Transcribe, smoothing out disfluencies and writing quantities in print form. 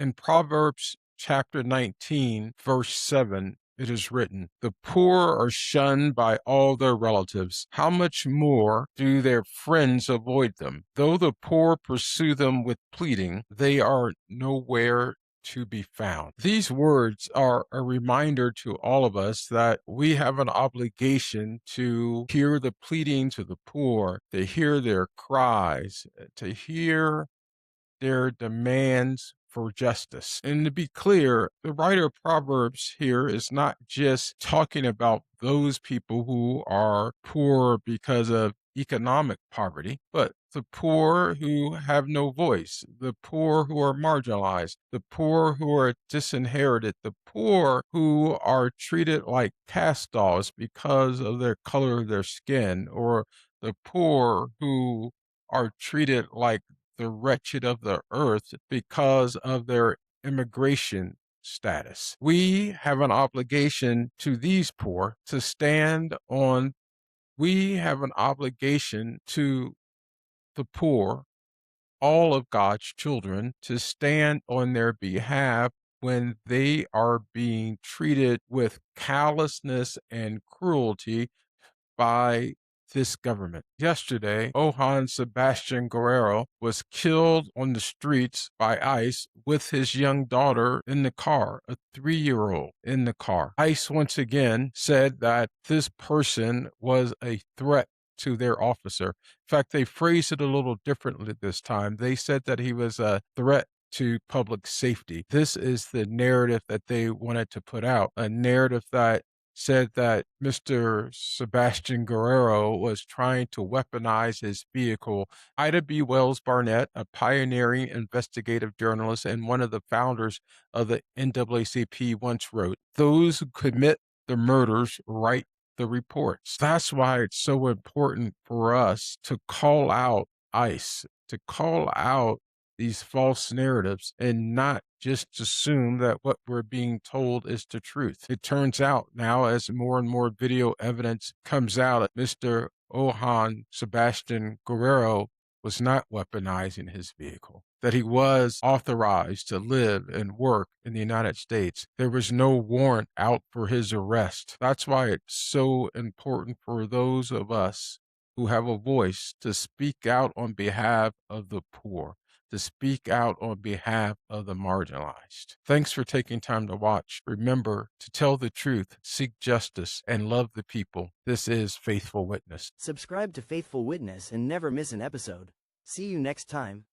In Proverbs chapter 19, verse 7, it is written, "The poor are shunned by all their relatives. How much more do their friends avoid them? Though the poor pursue them with pleading, they are nowhere to be found." These words are a reminder to all of us that we have an obligation to hear the pleadings of the poor, to hear their cries, to hear their demands for justice. And to be clear, the writer of Proverbs here is not just talking about those people who are poor because of economic poverty, but the poor who have no voice, the poor who are marginalized, the poor who are disinherited, the poor who are treated like cast dolls because of their color of their skin, or the poor who are treated like the wretched of the earth because of their immigration status. We have an obligation to these poor to stand on, we have an obligation to the poor, all of God's children, to stand on their behalf when they are being treated with callousness and cruelty by this government. Yesterday, Joan Sebastian Guerrero was killed on the streets by ICE with his young daughter in the car, a 3-year-old in the car. ICE once again said that this person was a threat to their officer. In fact, they phrased it a little differently this time. They said that he was a threat to public safety. This is the narrative that they wanted to put out, a narrative that said that Mr. Sebastian Guerrero was trying to weaponize his vehicle. Ida B. Wells-Barnett, a pioneering investigative journalist and one of the founders of the NAACP, once wrote, "Those who commit the murders write the reports." That's why it's so important for us to call out ICE, to call out these false narratives and not just assume that what we're being told is the truth. It turns out now, as more and more video evidence comes out, that Mr. Joan Sebastian Guerrero was not weaponizing his vehicle, that he was authorized to live and work in the United States. There was no warrant out for his arrest. That's why it's so important for those of us who have a voice to speak out on behalf of the poor, to speak out on behalf of the marginalized. Thanks for taking time to watch. Remember to tell the truth, seek justice, and love the people. This is Faithful Witness. Subscribe to Faithful Witness and never miss an episode. See you next time.